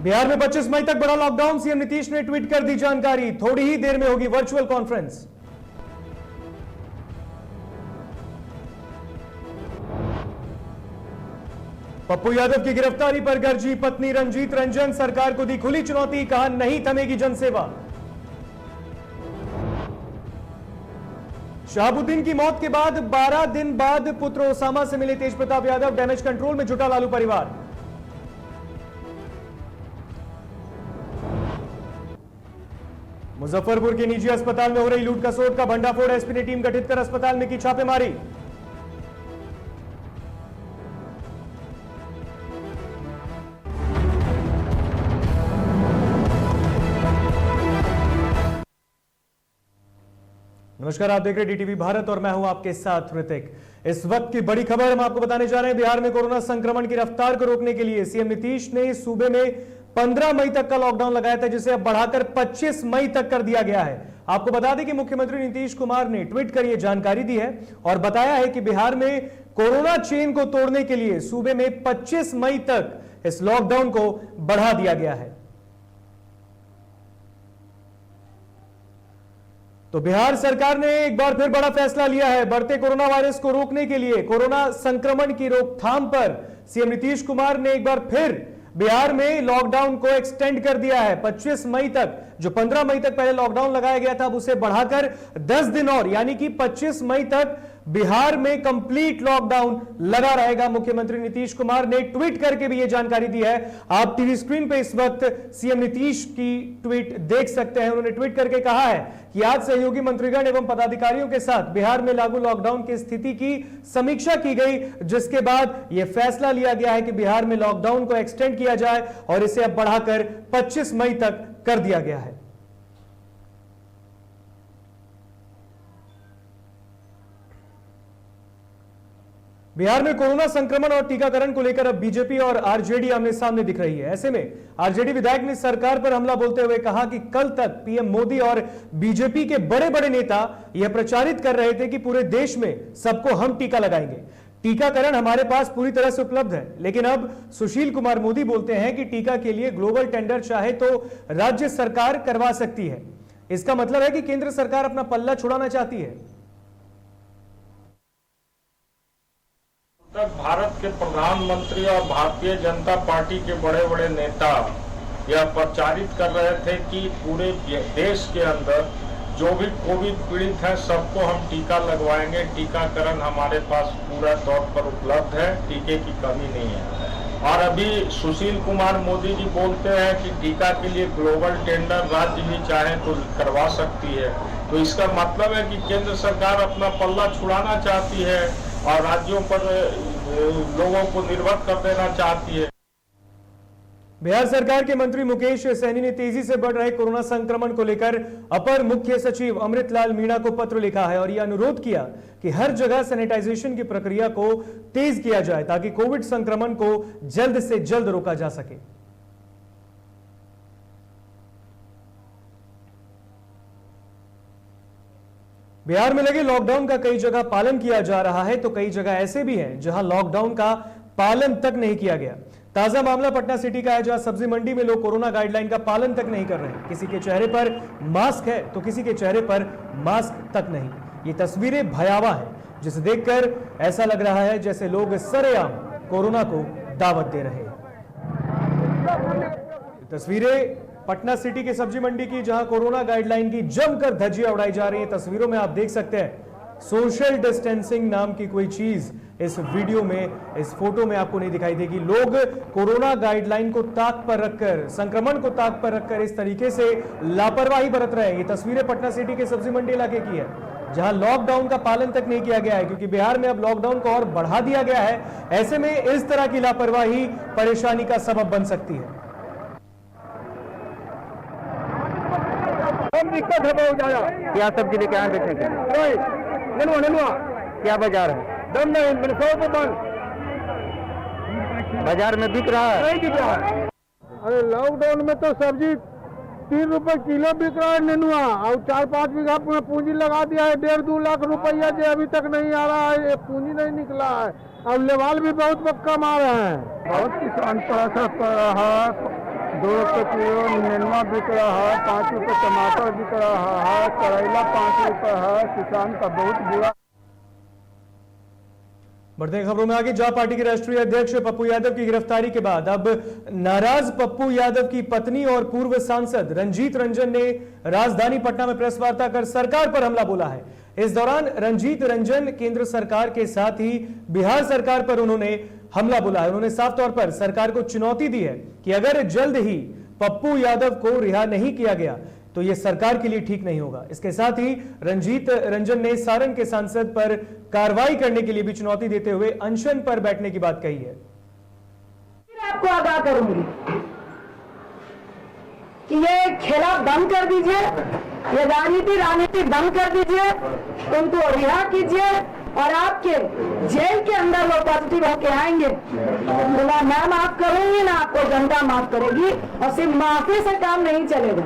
बिहार में 25 मई तक बड़ा लॉकडाउन, सीएम नीतीश ने ट्वीट कर दी जानकारी। थोड़ी ही देर में होगी वर्चुअल कॉन्फ्रेंस। पप्पू यादव की गिरफ्तारी पर गरजी पत्नी रंजीत रंजन, सरकार को दी खुली चुनौती, कहा नहीं थमेगी जनसेवा। शहाबुद्दीन की मौत के बाद 12 दिन बाद पुत्र ओसामा से मिले तेज प्रताप यादव, डैमेज कंट्रोल में जुटा लालू परिवार। मुजफ्फरपुर के निजी अस्पताल में हो रही लूट खसोट का भंडाफोड़, एसपी ने टीम गठित कर अस्पताल में की छापेमारी। नमस्कार, आप देख रहे हैं डीटीवी भारत और मैं हूं आपके साथ ऋतिक। इस वक्त की बड़ी खबर हम आपको बताने जा रहे हैं। बिहार में कोरोना संक्रमण की रफ्तार को रोकने के लिए सीएम नीतीश ने सूबे में 15 मई तक का लॉकडाउन लगाया था, जिसे अब बढ़ाकर 25 मई तक कर दिया गया है। आपको बता दें कि मुख्यमंत्री नीतीश कुमार ने ट्वीट कर यह जानकारी दी है और बताया है कि बिहार में कोरोना चेन को तोड़ने के लिए सूबे में 25 मई तक इस लॉकडाउन को बढ़ा दिया गया है। तो बिहार सरकार ने एक बार फिर बड़ा फैसला लिया है। बढ़ते कोरोना वायरस को रोकने के लिए कोरोना संक्रमण की रोकथाम पर सीएम नीतीश कुमार ने एक बार फिर बिहार में लॉकडाउन को एक्सटेंड कर दिया है 25 मई तक। जो 15 मई तक पहले लॉकडाउन लगाया गया था, अब उसे बढ़ाकर 10 दिन और, यानी कि 25 मई तक बिहार में कंप्लीट लॉकडाउन लगा रहेगा। मुख्यमंत्री नीतीश कुमार ने ट्वीट करके भी यह जानकारी दी है। आप टीवी स्क्रीन पे इस वक्त सीएम नीतीश की ट्वीट देख सकते हैं। उन्होंने ट्वीट करके कहा है कि आज सहयोगी मंत्रीगण एवं पदाधिकारियों के साथ बिहार में लागू लॉकडाउन की स्थिति की समीक्षा की गई, जिसके बाद यह फैसला लिया गया है कि बिहार में लॉकडाउन को एक्सटेंड किया जाए और इसे अब बढ़ाकर 25 मई तक कर दिया गया है। बिहार में कोरोना संक्रमण और टीकाकरण को लेकर अब बीजेपी और आरजेडी आमने सामने दिख रही है। ऐसे में आरजेडी विधायक ने सरकार पर हमला बोलते हुए कहा कि कल तक पीएम मोदी और बीजेपी के बड़े बड़े नेता यह प्रचारित कर रहे थे कि पूरे देश में सबको हम टीका लगाएंगे। टीकाकरण हमारे पास पूरी तरह से उपलब्ध है, लेकिन अब सुशील कुमार मोदी बोलते हैं कि टीका के लिए ग्लोबल टेंडर चाहे तो राज्य सरकार करवा सकती है। इसका मतलब है कि केंद्र सरकार अपना पल्ला छुड़ाना चाहती है। तक भारत के प्रधानमंत्री और भारतीय जनता पार्टी के बड़े बड़े नेता यह प्रचारित कर रहे थे कि पूरे देश के अंदर जो भी कोविड पीड़ित है सबको हम टीका लगवाएंगे। टीकाकरण हमारे पास पूरा तौर पर उपलब्ध है, टीके की कमी नहीं है। और अभी सुशील कुमार मोदी जी बोलते हैं कि टीका के लिए ग्लोबल टेंडर राज्य भी चाहे तो करवा सकती है। तो इसका मतलब है कि केंद्र सरकार अपना पल्ला छुड़ाना चाहती है और राज्यों पर लोगों को निर्भर कर देना चाहती है। बिहार सरकार के मंत्री मुकेश सहनी ने तेजी से बढ़ रहे कोरोना संक्रमण को लेकर अपर मुख्य सचिव अमृतलाल मीणा को पत्र लिखा है और यह अनुरोध किया कि हर जगह सैनिटाइजेशन की प्रक्रिया को तेज किया जाए ताकि कोविड संक्रमण को जल्द से जल्द रोका जा सके। बिहार में लगे लॉकडाउन का कई जगह पालन किया जा रहा है, तो कई जगह ऐसे भी हैं जहां लॉकडाउन का पालन तक नहीं किया गया। ताजा मामला पटना सिटी का है, जहां सब्जी मंडी में लोग कोरोना गाइडलाइन का पालन तक नहीं कर रहे। किसी के चेहरे पर मास्क है तो किसी के चेहरे पर मास्क तक नहीं। ये तस्वीरें भयावह है, जिसे देखकर ऐसा लग रहा है जैसे लोग सरेआम कोरोना को दावत दे रहे हैं। तस्वीरें पटना सिटी के सब्जी मंडी की, जहां कोरोना गाइडलाइन की जमकर धज्जियां उड़ाई जा रही हैं। तस्वीरों में आप देख सकते हैं सोशल डिस्टेंसिंग नाम की कोई चीज इस वीडियो में, इस फोटो में आपको नहीं दिखाई देगी। लोग कोरोना गाइडलाइन को ताक पर रखकर, संक्रमण को ताक पर रखकर इस तरीके से लापरवाही बरत रहे हैं। ये तस्वीरें पटना सिटी के सब्जी मंडी इलाके की है, जहां लॉकडाउन का पालन तक नहीं किया गया है, क्योंकि बिहार में अब लॉकडाउन को और बढ़ा दिया गया है। ऐसे में इस तरह की लापरवाही परेशानी का सबब बन सकती है। दिक्कत है बहुत ज्यादा। क्या सब्जी लेके आए बेचने के लिए? ननुआ क्या बाजार है? दम नहीं, मेरे 100 रुपये बंद। बाजार में बिक रहा है? नहीं बिक रहा है। अरे लॉकडाउन में तो सब्जी 3 रुपए किलो बिक रहा है नेनुआ, और 4-5 बीघा पूंजी लगा दिया है। 1.5-2 लाख रुपया जो अभी तक नहीं आ रहा है, पूंजी नहीं निकला है। अब लेवाल भी बहुत कम आ रहे हैं। बहुत किसान 2 रुपये किलो नेनुआ बिक रहा है, 5 रुपये टमाटर बिक रहा है, करेला 5 रुपये है। किसान का बहुत बुरा। बढ़ते हैं खबरों में आगे। जहां पार्टी के राष्ट्रीय अध्यक्ष पप्पू यादव की गिरफ्तारी के बाद अब नाराज पप्पू यादव की पत्नी और पूर्व सांसद रंजीत रंजन ने राजधानी पटना में प्रेस वार्ता कर सरकार पर हमला बोला है। इस दौरान रंजीत रंजन केंद्र सरकार के साथ ही बिहार सरकार पर उन्होंने हमला बोला है। उन्होंने साफ तौर पर सरकार को चुनौती दी है कि अगर जल्द ही पप्पू यादव को रिहा नहीं किया गया तो यह सरकार के लिए ठीक नहीं होगा। इसके साथ ही रंजीत रंजन ने सारण के सांसद पर कार्रवाई करने के लिए भी चुनौती देते हुए अनशन पर बैठने की बात कही है। आपको आगाह करूंगी कि ये खेला बंद कर दीजिए, ये राजनीति बंद कर दीजिए, उनको रिहा कीजिए और आपके जेल के अंदर वो पॉजिटिव होके आएंगे तो ना मैं माफ करूंगी ना आपको जनता माफ करेगी। और सिर्फ माफी से काम नहीं चलेगा।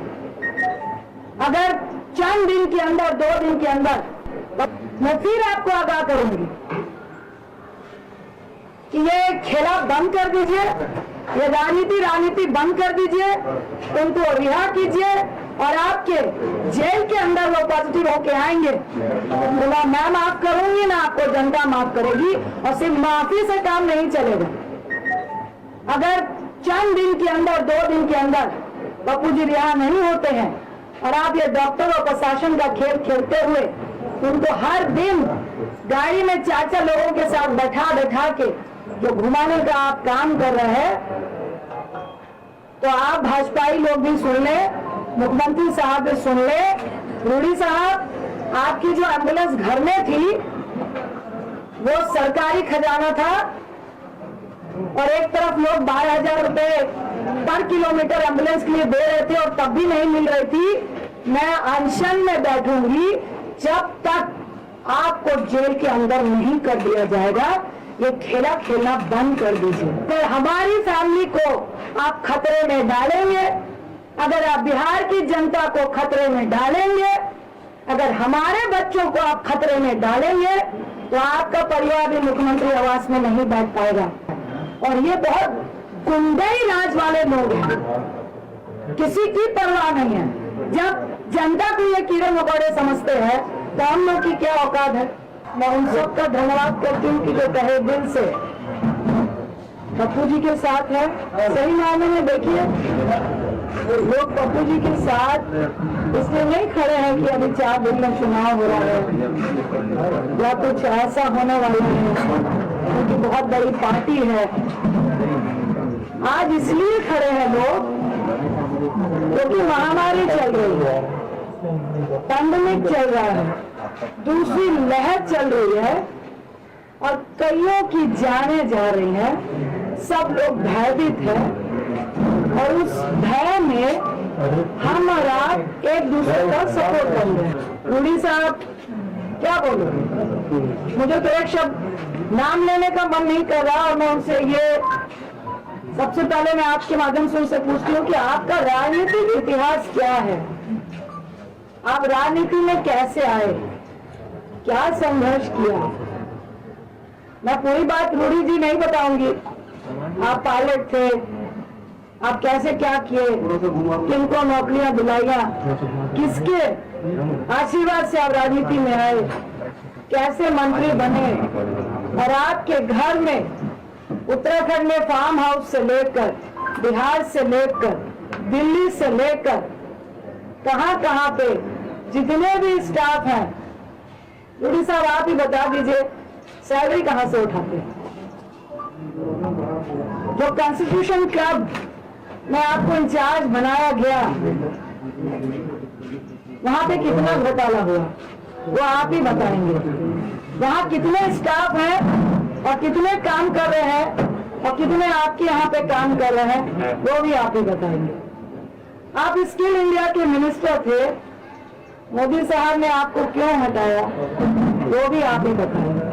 अगर चंद दिन के अंदर 2 दिन के अंदर मैं फिर आपको आगाह करूंगी कि ये खेला बंद कर दीजिए, ये राजनीति बंद कर दीजिए, उनको रिहा कीजिए और आपके जेल के अंदर वो पॉजिटिव होके आएंगे तो ना मैं माफ करूंगी ना आपको जनता माफ करेगी। और सिर्फ माफी से काम नहीं चलेगा। अगर चंद दिन के अंदर 2 दिन के अंदर पप्पू जी रिहा नहीं होते हैं और आप ये डॉक्टर और प्रशासन का खेल खेलते हुए उनको हर दिन गाड़ी में 4-4 लोगों के साथ बैठा के जो घुमाने का आप काम कर रहे हैं तो आप भाजपाई लोग भी सुन ले, मुख्यमंत्री साहब भी सुन ले। रूडी साहब, आपकी जो एम्बुलेंस घर में थी वो सरकारी खजाना था और एक तरफ लोग 12,000 रुपए पर किलोमीटर एम्बुलेंस के लिए दे रहे थे और तब भी नहीं मिल रही थी। मैं अनशन में बैठूंगी जब तक आपको जेल के अंदर नहीं कर दिया जाएगा। ये खेला खेलना बंद कर दीजिए। अगर हमारी फैमिली को आप खतरे में डालेंगे, अगर आप बिहार की जनता को खतरे में डालेंगे, अगर हमारे बच्चों को आप खतरे में डालेंगे तो आपका परिवार भी मुख्यमंत्री आवास में नहीं बैठ पाएगा। और ये बहुत गुंडई राज वाले लोग हैं, किसी की परवाह नहीं है। जब जनता को ये कीड़े मकोड़े समझते हैं तो हम लोग की क्या औकात है। मैं उन सबका धन्यवाद करती हूँ कि जो कहे दिल से पप्पू जी के साथ है। सही मायने में देखिए, लोग पप्पू जी के साथ इसलिए नहीं खड़े हैं कि अभी 4 दिन में चुनाव हो रहा है या कुछ ऐसा होने वाला है, क्योंकि बहुत बड़ी पार्टी है। आज इसलिए खड़े हैं लोग क्योंकि महामारी चल रही है, पैंडेमिक चल रहा है, दूसरी लहर चल रही है और कईयों की जानें जा रही हैं। सब लोग भयभीत हैं और उस भय में हम और आप एक दूसरे का सपोर्ट कर रहे हैं। रूडी साहब, क्या बोलूं, मुझे तो एक शब्द नाम लेने का मन नहीं कर रहा। और मैं उनसे ये सबसे पहले मैं आपके माध्यम से उनसे पूछती हूँ कि आपका राजनीतिक इतिहास क्या है, आप राजनीति में कैसे आए, क्या संघर्ष किया। मैं पूरी बात रूडी जी नहीं बताऊंगी। आप पायलट थे, आप कैसे क्या किए, किनको नौकरियां दिलाइया, किसके आशीर्वाद से आप राजनीति में आए, कैसे मंत्री बने। और आपके घर में उत्तराखंड में फार्म हाउस से लेकर, बिहार से लेकर, दिल्ली से लेकर कहां कहां पे जितने भी स्टाफ हैं, रूडी साहब आप ही बता दीजिए सैलरी कहां से उठाते हैं। जो कॉन्स्टिट्यूशन क्लब में आपको इंचार्ज बनाया गया वहां पे कितना घोटाला हुआ वो आप ही बताएंगे। वहां कितने स्टाफ हैं और कितने काम कर रहे हैं और कितने आपके यहाँ पे काम कर रहे हैं वो भी आप ही बताएंगे। आप स्किल इंडिया के मिनिस्टर थे, मोदी साहब ने आपको क्यों हटाया वो भी आप ही बताएंगे।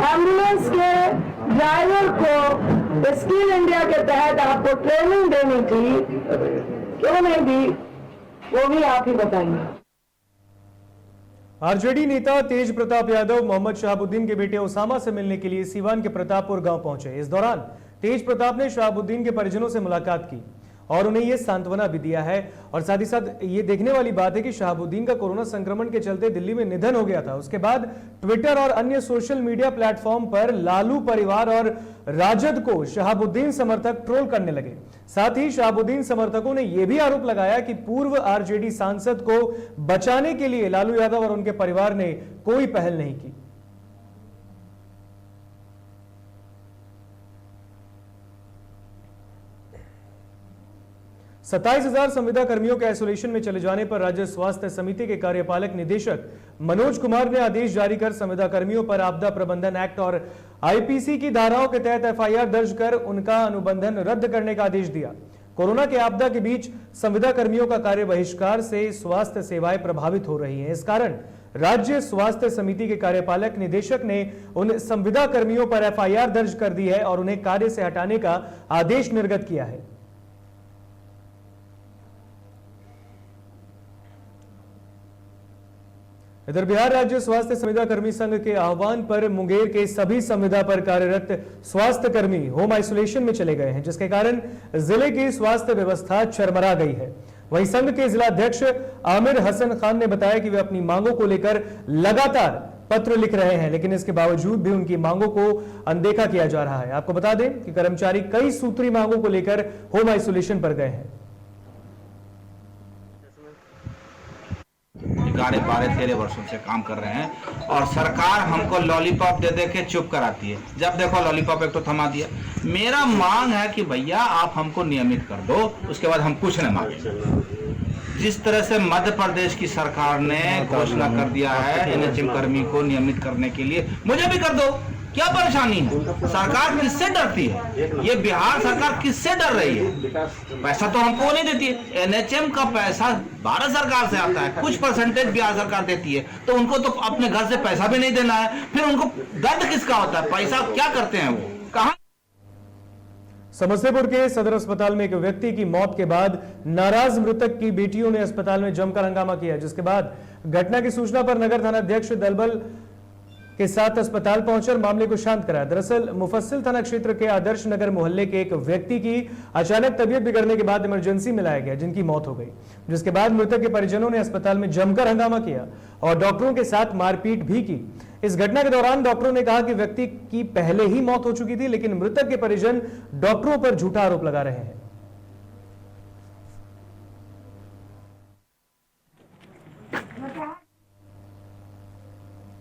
एम्बुलेंस के ड्राइवर को स्किल इंडिया के तहत आपको ट्रेनिंग देनी थी, क्यों नहीं दी वो भी आप ही बताएंगे। आरजेडी नेता तेज प्रताप यादव मोहम्मद शहाबुद्दीन के बेटे ओसामा से मिलने के लिए सीवान के प्रतापपुर गांव पहुंचे। इस दौरान तेज प्रताप ने शहाबुद्दीन के परिजनों से मुलाकात की। और उन्हें यह सांत्वना भी दिया है। और साथ ही साथ ये देखने वाली बात है कि शहाबुद्दीन का कोरोना संक्रमण के चलते दिल्ली में निधन हो गया था। उसके बाद ट्विटर और अन्य सोशल मीडिया प्लेटफॉर्म पर लालू परिवार और राजद को शहाबुद्दीन समर्थक ट्रोल करने लगे। साथ ही शहाबुद्दीन समर्थकों ने यह भी आरोप लगाया कि पूर्व आरजेडी सांसद को बचाने के लिए लालू यादव और उनके परिवार ने कोई पहल नहीं की। 27,000 संविदा कर्मियों के आइसोलेशन में चले जाने पर राज्य स्वास्थ्य समिति के कार्यपालक निदेशक मनोज कुमार ने आदेश जारी कर संविदा कर्मियों पर आपदा प्रबंधन एक्ट और आईपीसी की धाराओं के तहत एफआईआर दर्ज कर उनका अनुबंधन रद्द करने का आदेश दिया। कोरोना के आपदा के बीच संविदा कर्मियों का कार्य बहिष्कार से स्वास्थ्य सेवाएं प्रभावित हो रही हैं। इस कारण राज्य स्वास्थ्य समिति के कार्यपालक निदेशक ने उन संविदा कर्मियों पर एफआईआर दर्ज कर दी है और उन्हें कार्य से हटाने का आदेश निर्गत किया है। इधर बिहार राज्य स्वास्थ्य संविदा कर्मी संघ के आह्वान पर मुंगेर के सभी संविदा पर कार्यरत स्वास्थ्य कर्मी होम आइसोलेशन में चले गए हैं, जिसके कारण जिले की स्वास्थ्य व्यवस्था चरमरा गई है। वहीं संघ के जिला अध्यक्ष आमिर हसन खान ने बताया कि वे अपनी मांगों को लेकर लगातार पत्र लिख रहे हैं, लेकिन इसके बावजूद भी उनकी मांगों को अनदेखा किया जा रहा है। आपको बता दें कि कर्मचारी कई सूत्री मांगों को लेकर होम आइसोलेशन पर गए हैं। 12-13 वर्षों से काम कर रहे हैं और सरकार हमको लॉलीपॉप दे दे के चुप कराती है। जब देखो लॉलीपॉप एक तो थमा दिया। मेरा मांग है कि भैया आप हमको नियमित कर दो, उसके बाद हम कुछ न मांगे। जिस तरह से मध्य प्रदेश की सरकार ने घोषणा कर दिया है एनएचएम कर्मी को नियमित करने के लिए, मुझे भी कर दो। क्या परेशानी है? सरकार किससे डरती है? ये बिहार सरकार किससे डर रही है? पैसा तो हमको नहीं देती है। एनएचएम का पैसा भारत सरकार से आता है, कुछ परसेंटेज बिहार सरकार देती है, तो उनको तो अपने घर से पैसा भी नहीं देना है। फिर उनको दर्द किसका होता है? पैसा क्या करते हैं वो? कहां? समस्तीपुर के सदर अस्पताल में एक व्यक्ति की मौत के बाद नाराज मृतक की बेटियों ने अस्पताल में जमकर हंगामा किया, जिसके बाद घटना की सूचना पर नगर थाना अध्यक्ष दलबल के साथ अस्पताल पहुंचकर मामले को शांत कराया। दरअसल मुफस्सिल थाना क्षेत्र के आदर्श नगर मोहल्ले के एक व्यक्ति की अचानक तबीयत बिगड़ने के बाद इमरजेंसी में लाया गया, जिनकी मौत हो गई, जिसके बाद मृतक के परिजनों ने अस्पताल में जमकर हंगामा किया और डॉक्टरों के साथ मारपीट भी की। इस घटना के दौरान डॉक्टरों ने कहा कि व्यक्ति की पहले ही मौत हो चुकी थी, लेकिन मृतक के परिजन डॉक्टरों पर झूठा आरोप लगा रहे हैं।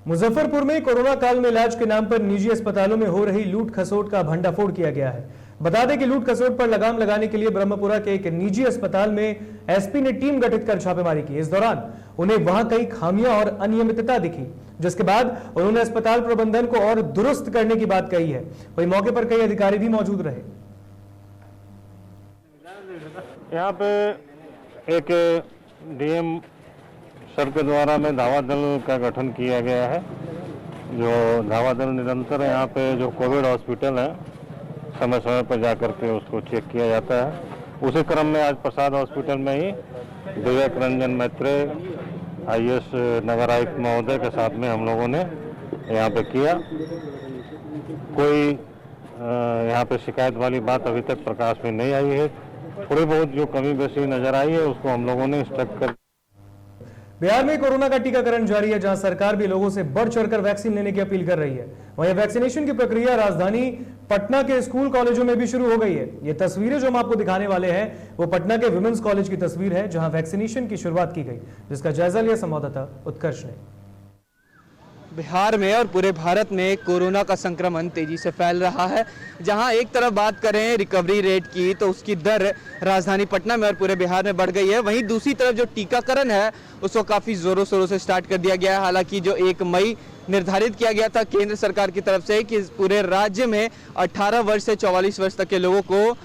मुजफ्फरपुर में कोरोना काल में इलाज के नाम पर निजी अस्पतालों में हो रही लूट खसोट का भंडाफोड़ किया गया है। बता दें कि लूट खसोट पर लगाम लगाने के लिए ब्रह्मपुरा के एक निजी अस्पताल में एसपी ने टीम गठित कर छापेमारी की। इस दौरान उन्हें वहां कई खामियां और अनियमितता दिखी, जिसके बाद उन्होंने अस्पताल प्रबंधन को और दुरुस्त करने की बात कही है। वहीं मौके पर कई अधिकारी भी मौजूद रहे। यहाँ पे एक डीएम सर के द्वारा में धावा दल का गठन किया गया है। जो धावा दल निरंतर यहाँ पे जो कोविड हॉस्पिटल है समय समय पर जा कर के उसको चेक किया जाता है। उसी क्रम में आज प्रसाद हॉस्पिटल में ही विवेक रंजन मैत्रेय आईएएस नगर आयुक्त महोदय के साथ में हम लोगों ने यहाँ पे किया। कोई यहाँ पे शिकायत वाली बात अभी तक प्रकाश में नहीं आई है। थोड़ी बहुत जो कमी बेसी नजर आई है उसको हम लोगों ने इंस्ट्रक्ट कर। बिहार में कोरोना का टीकाकरण जारी है, जहां सरकार भी लोगों से बढ़ चढ़कर वैक्सीन लेने की अपील कर रही है। वहीं वैक्सीनेशन की प्रक्रिया राजधानी पटना के स्कूल कॉलेजों में भी शुरू हो गई है। ये तस्वीरें जो हम आपको दिखाने वाले हैं वो पटना के विमेंस कॉलेज की तस्वीर है, जहां वैक्सीनेशन की शुरुआत की गई, जिसका जायजा लिया संवाददाता उत्कर्ष ने। बिहार में और पूरे भारत में कोरोना का संक्रमण तेजी से फैल रहा है। जहां एक तरफ बात करें रिकवरी रेट की तो उसकी दर राजधानी पटना में और पूरे बिहार में बढ़ गई है। वहीं दूसरी तरफ जो टीकाकरण है उसको काफ़ी ज़ोरों शोरों से स्टार्ट कर दिया गया है। हालांकि जो 1 मई निर्धारित किया गया था केंद्र सरकार की तरफ से कि पूरे राज्य में 18 वर्ष से 44 वर्ष तक के लोगों को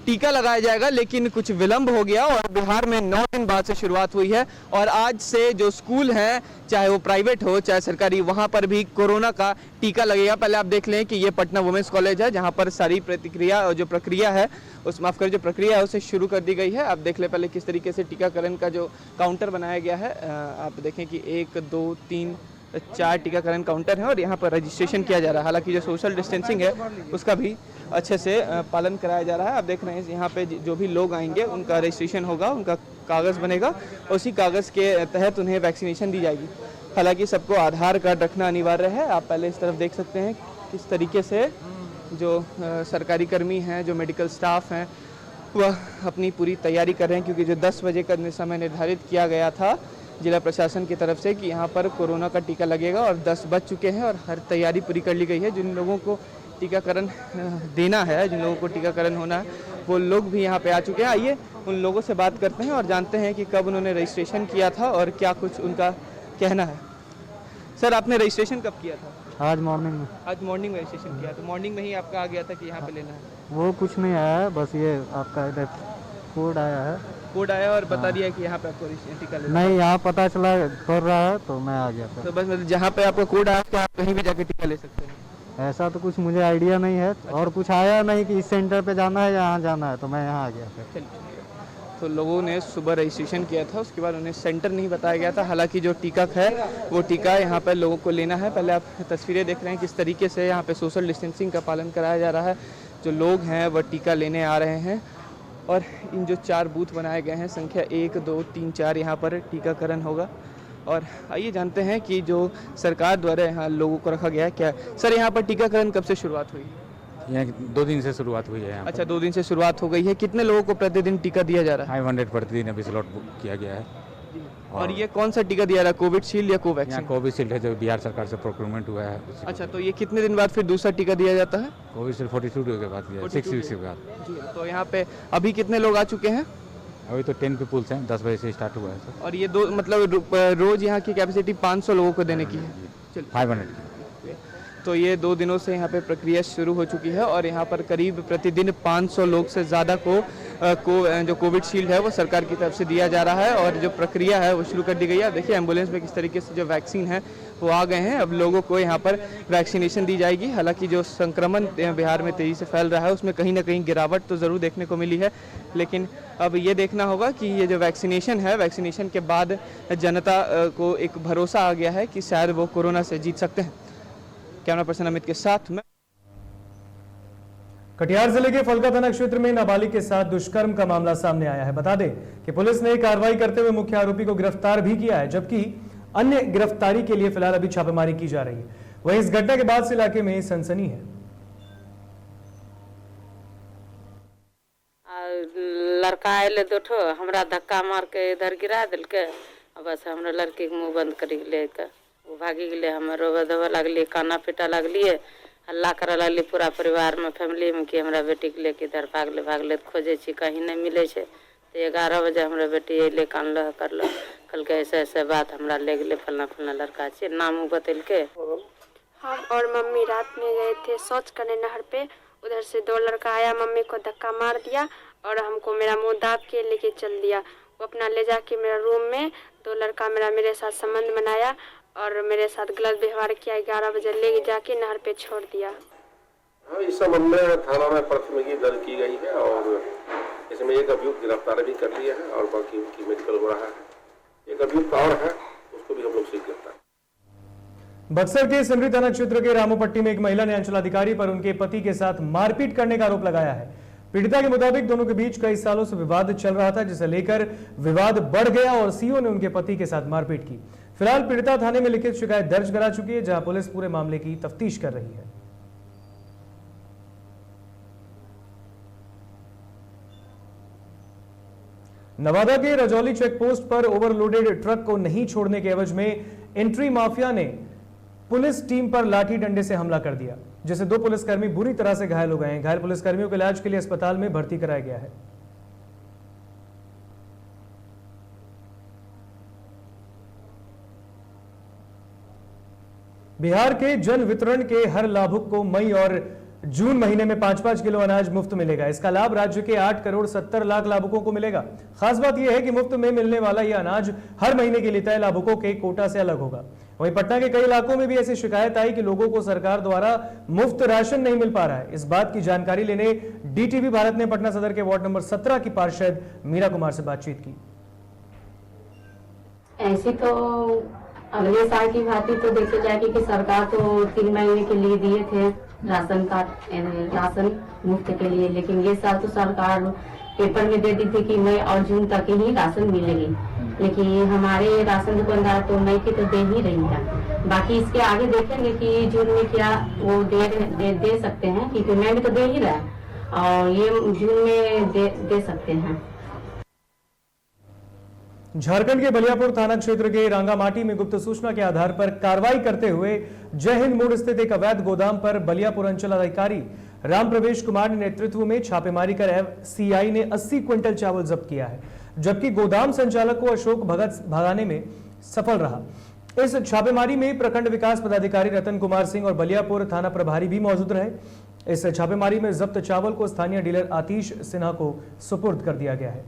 टीका लगाया जाएगा, लेकिन कुछ विलंब हो गया और बिहार में 9 दिन बाद से शुरुआत हुई है। और आज से जो स्कूल हैं, चाहे वो प्राइवेट हो चाहे सरकारी, वहां पर भी कोरोना का टीका लगेगा। पहले आप देख लें कि ये पटना वुमेंस कॉलेज है, जहां पर सारी प्रतिक्रिया और जो प्रक्रिया है जो प्रक्रिया है उसे शुरू कर दी गई है। आप देख लें पहले किस तरीके से टीकाकरण का जो काउंटर बनाया गया है। आप देखें कि 1 2 3 4 टीकाकरण काउंटर हैं और यहाँ पर रजिस्ट्रेशन किया जा रहा है। हालांकि जो सोशल डिस्टेंसिंग है उसका भी अच्छे से पालन कराया जा रहा है। आप देख रहे हैं यहाँ पे जो भी लोग आएंगे उनका रजिस्ट्रेशन होगा, उनका कागज़ बनेगा, उसी कागज़ के तहत उन्हें वैक्सीनेशन दी जाएगी। हालांकि सबको आधार कार्ड रखना अनिवार्य है। आप पहले इस तरफ देख सकते हैं किस तरीके से जो सरकारी कर्मी हैं, जो मेडिकल स्टाफ हैं, वह अपनी पूरी तैयारी कर रहे हैं, क्योंकि जो 10 बजे का समय निर्धारित किया गया था जिला प्रशासन की तरफ से कि यहाँ पर कोरोना का टीका लगेगा और 10 बज चुके हैं और हर तैयारी पूरी कर ली गई है। जिन लोगों को टीकाकरण देना है, जिन लोगों को टीकाकरण होना है, वो लोग भी यहाँ पे आ चुके हैं। आइए उन लोगों से बात करते हैं और जानते हैं कि कब उन्होंने रजिस्ट्रेशन किया था और क्या कुछ उनका कहना है। सर, आपने रजिस्ट्रेशन कब किया था? आज मॉर्निंग में। आज मॉर्निंग में रजिस्ट्रेशन किया, तो मॉर्निंग में ही आपका आ गया था कि यहाँ पे लेना है? वो कुछ नहीं आया है, बस ये आपका इधर कोड आया है। कोड आया और बता दिया कि यहाँ पे आपको टीका लेना है? नहीं, यहाँ पता चला पड़ रहा है तो मैं आ गया था। तो बस मतलब जहाँ पे आपका कोड आया तो आप कहीं भी जाके टीका ले सकते हैं? ऐसा तो कुछ मुझे आइडिया नहीं है और कुछ आया नहीं कि इस सेंटर पे जाना है या यहाँ जाना है, तो मैं यहाँ आ गया था। चलिए, तो लोगों ने सुबह रजिस्ट्रेशन किया था, उसके बाद उन्हें सेंटर नहीं बताया गया था। हालांकि जो टीका है वो टीका यहाँ पर लोगों को लेना है। पहले आप तस्वीरें देख रहे हैं किस तरीके से यहाँ पे सोशल डिस्टेंसिंग का पालन कराया जा रहा है। जो लोग हैं वह टीका लेने आ रहे हैं और इन जो 4 बूथ बनाए गए हैं, संख्या 1, 2, 3, 4, यहाँ पर टीकाकरण होगा। और आइए जानते हैं कि जो सरकार द्वारा यहाँ लोगों को रखा गया है क्या। सर, यहाँ पर टीकाकरण कब से शुरुआत हुई? यहाँ 2 दिन से शुरुआत हुई है यहाँ अच्छा, 2 दिन से शुरुआत हो गई है। कितने लोगों को प्रतिदिन टीका दिया जा रहा है? 500 प्रतिदिन अभी स्लॉट बुक किया गया है। और ये कौन सा टीका दिया रहा है, कोविशील्ड या कोवैक्सीन? यहाँ कोविशील्ड है जो बिहार सरकार से प्रोक्योरमेंट हुआ है। अच्छा, तो ये कितने दिन बाद फिर दूसरा टीका दिया जाता है? कोविशील्ड 42 डे के बाद दिया, 6 वीक्स के बाद। जी, तो यहाँ पे अभी कितने लोग आ चुके हैं? अभी तो 10 पीपुल्स हैं, 10 बजे से स्टार्ट हुआ है सर। और ये रोज यहाँ की कैपेसिटी 500 लोगों को देने की है। चलिए, 500। तो ये 2 दिनों से यहाँ पे प्रक्रिया शुरू हो चुकी है और यहाँ पर करीब प्रतिदिन 500 लोग से ज़्यादा को जो कोविशील्ड है वो सरकार की तरफ से दिया जा रहा है और जो प्रक्रिया है वो शुरू कर दी गई है। देखिए एम्बुलेंस में किस तरीके से जो वैक्सीन है वो आ गए हैं। अब लोगों को यहाँ पर वैक्सीनेशन दी जाएगी। हालांकि जो संक्रमण बिहार में तेज़ी से फैल रहा है उसमें कहीं ना कहीं गिरावट तो ज़रूर देखने को मिली है, लेकिन अब ये देखना होगा कि ये जो वैक्सीनेशन है, वैक्सीनेशन के बाद जनता को एक भरोसा आ गया है कि शायद वो कोरोना से जीत सकते हैं। कैमरा पर्सन अमित के साथ मैं। कटिहार जिले के फलका थाना क्षेत्र में नाबालिग के साथ दुष्कर्म का मामला सामने आया है। बता दें कि पुलिस ने कार्रवाई करते हुए मुख्य आरोपी को गिरफ्तार भी किया है, जबकि अन्य गिरफ्तारी के लिए फिलहाल अभी छापेमारी की जा रही है। वहीं इस घटना के बाद से इलाके में सनसनी है। लड़का आये 2 ठो हमरा धक्का मार के इधर गिरा दिल के, बस हमरा लड़की के मुंह बंद कर लेकर वो भागी गए। हम रोवे धोवे लगलिए, काना पीटा लगलिए, हल्ला करे लगलिए पूरा परिवार में, फैमिली में कि हमरा बेटी के लेके इधर भागले खोजे छी, कहीं नहीं मिले छे। तो 11 बजे हमरा बेटी अइले, कानल करल, कल के ऐसे बात हमरा ले गए, फलना लड़का छे, नाम बतल के। हम और मम्मी रात में गए थे शौच करने नहर पे, उधर से 2 लड़का आया, मम्मी को धक्का मार दिया और हमको मेरा मुंह दाब के लेके चल दिया। वो अपना ले जाके मेरा रूम में 2 लड़का मेरे साथ संबंध बनाया और मेरे साथ गलत व्यवहार किया। 11 बजे ले जाके नहर पे छोड़ दिया। हाँ, इस संबंध में थाना में प्राथमिकी दर्ज की गई है और इसमें एक अभियुक्त गिरफ्तार भी कर लिया है और बाकी उनकी मेडिकल हो रहा है। एक अभियुक्त और है, उसको भी हम लोग सीख गिरफ्तार। बक्सर के सिमरी थाना क्षेत्र के रामोपट्टी में एक महिला ने अंचलाधिकारी पर उनके पति के साथ मारपीट करने का आरोप लगाया है। पीड़िता के मुताबिक दोनों के बीच कई सालों से विवाद चल रहा था, जिसे लेकर विवाद बढ़ गया और सीओ ने उनके पति के साथ मारपीट की। फिलहाल पीड़िता थाने में लिखित शिकायत दर्ज करा चुकी है, जहां पुलिस पूरे मामले की तफ्तीश कर रही है। नवादा के रजौली चेकपोस्ट पर ओवरलोडेड ट्रक को नहीं छोड़ने के एवज में एंट्री माफिया ने पुलिस टीम पर लाठी डंडे से हमला कर दिया, जिससे 2 पुलिसकर्मी बुरी तरह से घायल हो गए हैं। घायल पुलिसकर्मियों को इलाज के लिए अस्पताल में भर्ती कराया गया है। बिहार के जन वितरण के हर लाभुक को मई और जून महीने में 5-5 किलो अनाज मुफ्त मिलेगा। इसका लाभ राज्य के 8 करोड़ 70 लाख लाभुकों को मिलेगा। खास बात यह है कि मुफ्त में मिलने वाला यह अनाज हर महीने के लिए तय लाभुकों के कोटा से अलग होगा। वहीं पटना के कई इलाकों में भी ऐसी शिकायत आई कि लोगों को सरकार द्वारा मुफ्त राशन नहीं मिल पा रहा है। इस बात की जानकारी लेने डीटीवी भारत ने पटना सदर के वार्ड नंबर 17 की पार्षद मीरा कुमार से बातचीत की। ऐसी तो अगले साल की भांति तो देखे जाएगी कि सरकार तो 3 महीने के लिए दिए थे राशन कार्ड, राशन मुफ्त के लिए, लेकिन ये साल तो सरकार पेपर में दे दी थी कि मई और जून तक ही राशन मिलेगी, लेकिन हमारे राशन दुकानदार तो मई की तो दे ही रही है। बाकी इसके आगे देखेंगे कि जून में क्या वो दे सकते हैं, क्योंकि मई में तो दे ही रहा है और ये जून में दे सकते हैं। झारखंड के बलियापुर थाना क्षेत्र के रांगामाटी में गुप्त सूचना के आधार पर कार्रवाई करते हुए जय हिंद मोड़ स्थित एक अवैध गोदाम पर बलियापुर अंचल अधिकारी राम प्रवेश कुमार के नेतृत्व में छापेमारी कर एफसीआई ने 80 क्विंटल चावल जब्त किया है, जबकि गोदाम संचालक को अशोक भगत भगाने में सफल रहा। इस छापेमारी में प्रखंड विकास पदाधिकारी रतन कुमार सिंह और बलियापुर थाना प्रभारी भी मौजूद रहे। इस छापेमारी में जब्त चावल को स्थानीय डीलर आतिश सिन्हा को सुपुर्द कर दिया गया है।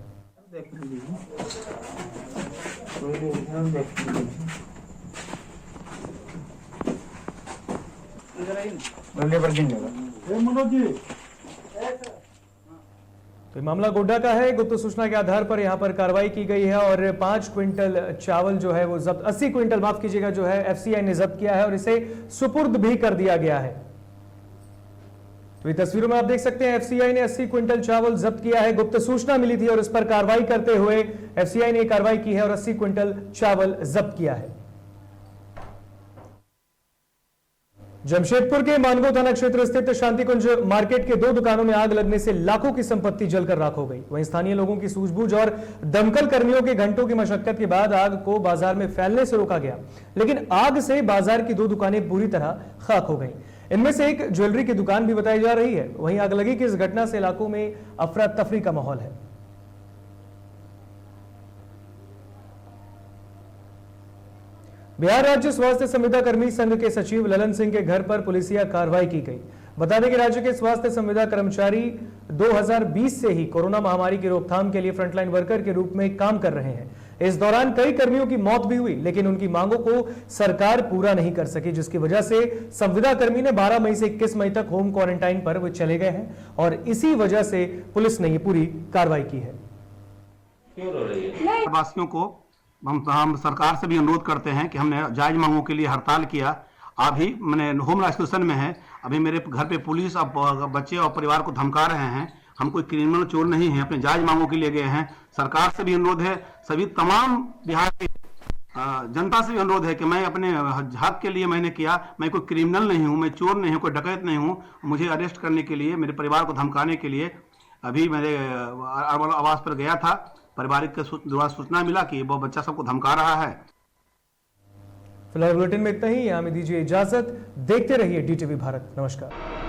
तो मामला गोड्डा का है। गुप्त सूचना के आधार पर यहां पर कार्रवाई की गई है और 5 क्विंटल चावल जो है वो जब्त, 80 क्विंटल माफ कीजिएगा, जो है एफसीआई ने जब्त किया है और इसे सुपुर्द भी कर दिया गया है। तो तस्वीरों में आप देख सकते हैं एफसीआई ने 80 क्विंटल चावल जब्त किया है। गुप्त सूचना मिली थी और इस पर कार्रवाई करते हुए एफसीआई ने कार्रवाई की है और 80 क्विंटल चावल जब्त किया है। जमशेदपुर के मानगो थाना क्षेत्र स्थित शांतिकुंज मार्केट के 2 दुकानों में आग लगने से लाखों की संपत्ति जलकर राख हो गई। वहीं स्थानीय लोगों की सूझबूझ और दमकल कर्मियों के घंटों की मशक्कत के बाद आग को बाजार में फैलने से रोका गया, लेकिन आग से बाजार की 2 दुकानें पूरी तरह खाक हो गई। इनमें से एक ज्वेलरी की दुकान भी बताई जा रही है। वहीं आग लगी की इस घटना से इलाकों में अफरा तफरी का माहौल है। बिहार राज्य स्वास्थ्य संविदा कर्मी संघ के सचिव ललन सिंह के घर पर पुलिसिया कार्रवाई की गई। बता दें कि राज्य के स्वास्थ्य संविदा कर्मचारी 2020 से ही कोरोना महामारी की रोकथाम के लिए फ्रंटलाइन वर्कर के रूप में काम कर रहे हैं। इस दौरान कई कर्मियों की मौत भी हुई, लेकिन उनकी मांगों को सरकार पूरा नहीं कर सकी, जिसकी वजह से संविदा कर्मी ने 12 मई से 21 मई तक होम क्वारंटाइन पर वो चले गए हैं और इसी वजह से पुलिस ने ये पूरी कार्रवाई की है। वासियों को हम सरकार से भी अनुरोध करते हैं कि हमने जायज मांगों के लिए हड़ताल किया, अभी मैंने होम आइसोलेशन में है। अभी मेरे घर पे पुलिस और बच्चे और परिवार को धमका रहे हैं। हम कोई क्रिमिनल चोर नहीं है, अपने जायज मांगों के लिए गए हैं। सरकार से भी अनुरोध है, सभी तमाम बिहार की जनता से भी अनुरोध है कि मैं अपने हक के लिए मैंने किया। मैं कोई क्रिमिनल नहीं हूँ, मैं चोर नहीं हूँ, कोई डकैत नहीं हूँ। मुझे अरेस्ट करने के लिए, मेरे परिवार को धमकाने के लिए अभी मेरे आवास पर गया था। पारिवारिक के द्वारा सूचना मिला कि वो बच्चा सबको धमका रहा है। फिलहाल बुलेटिन में इतना ही। हमें दीजिए इजाजत। देखते रहिए DTV भारत। नमस्कार।